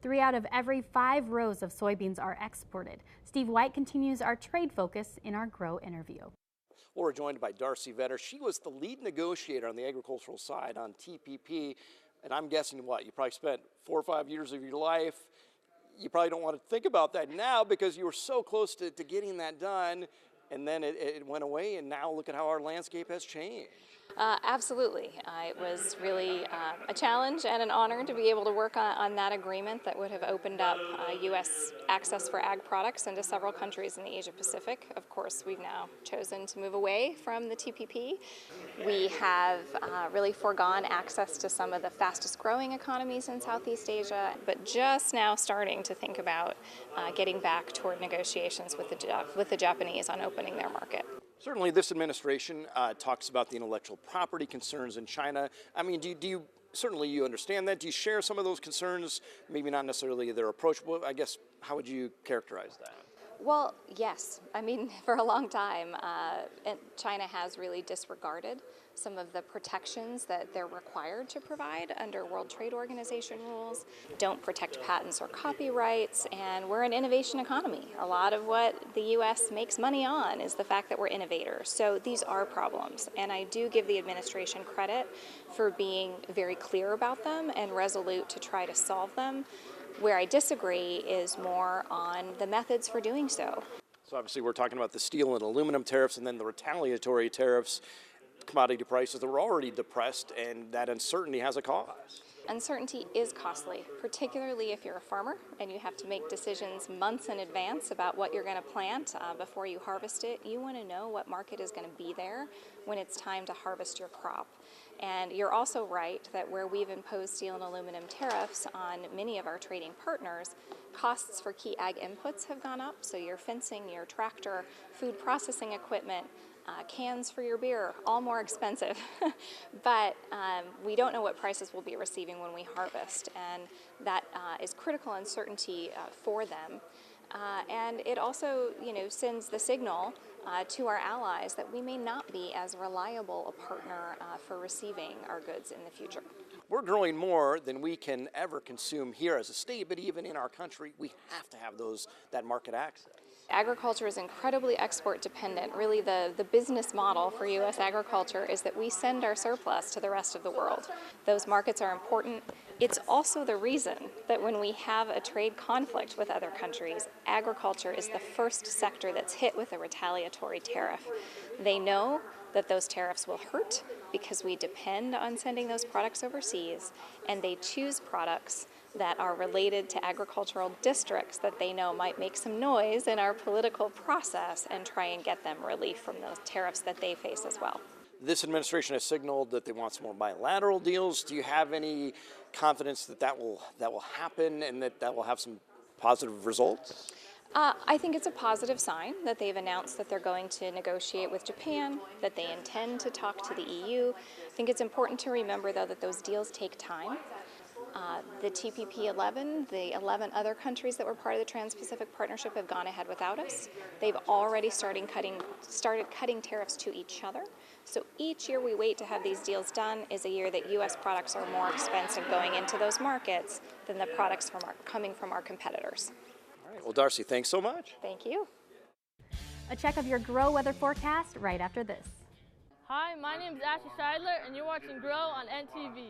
3 out of every 5 rows of soybeans are exported. Steve White continues our trade focus in our Grow interview. Well, we're joined by Darcy Vetter. She was the lead negotiator on the agricultural side on TPP. And I'm guessing what? You probably spent 4 or 5 years of your life. You probably don't want to think about that now because you were so close to getting that done. And then it went away, and now look at how our landscape has changed. Absolutely. It was really a challenge and an honor to be able to work on that agreement that would have opened up U.S. access for ag products into several countries in the Asia Pacific. Of course, we've now chosen to move away from the TPP. We have really foregone access to some of the fastest growing economies in Southeast Asia, but just now starting to think about getting back toward negotiations with the Japanese on opening their market. Certainly this administration talks about the intellectual property concerns in China. I mean, do you certainly you understand that? Do you share some of those concerns? Maybe not necessarily their approach. Well, I guess, how would you characterize that? Well, yes. I mean, for a long time, China has really disregarded some of the protections that they're required to provide under World Trade Organization rules, don't protect patents or copyrights, and we're an innovation economy. A lot of what the U.S. makes money on is the fact that we're innovators. So these are problems, and I do give the administration credit for being very clear about them and resolute to try to solve them. Where I disagree is more on the methods for doing so. So obviously we're talking about the steel and aluminum tariffs and then the retaliatory tariffs, commodity prices that were already depressed, and that uncertainty has a cost. Uncertainty is costly, particularly if you're a farmer and you have to make decisions months in advance about what you're going to plant before you harvest it. You want to know what market is going to be there when it's time to harvest your crop. And you're also right that where we've imposed steel and aluminum tariffs on many of our trading partners, costs for key ag inputs have gone up. So your fencing, your tractor, food processing equipment, cans for your beer, all more expensive. But we don't know what prices we'll be receiving when we harvest, and that is critical uncertainty for them. And it also, sends the signal to our allies that we may not be as reliable a partner for receiving our goods in the future. We're growing more than we can ever consume here as a state, but even in our country, we have to have that market access. Agriculture is incredibly export dependent. Really the business model for U.S. agriculture is that we send our surplus to the rest of the world. Those markets are important. It's also the reason that when we have a trade conflict with other countries, agriculture is the first sector that's hit with a retaliatory tariff. They know that those tariffs will hurt because we depend on sending those products overseas, and they choose products that are related to agricultural districts that they know might make some noise in our political process and try and get them relief from those tariffs that they face as well. This administration has signaled that they want some more bilateral deals. Do you have any confidence that will happen and that will have some positive results? I think it's a positive sign that they've announced that they're going to negotiate with Japan, that they intend to talk to the EU. I think it's important to remember, though, that those deals take time. The TPP 11, the 11 other countries that were part of the Trans-Pacific Partnership have gone ahead without us. They've already started cutting tariffs to each other. So each year we wait to have these deals done is a year that U.S. products are more expensive going into those markets than the products coming from our competitors. All right. Well, Darcy, thanks so much. Thank you. A check of your Grow weather forecast right after this. Hi, my name is Ashley Scheidler, and you're watching Grow on NTV.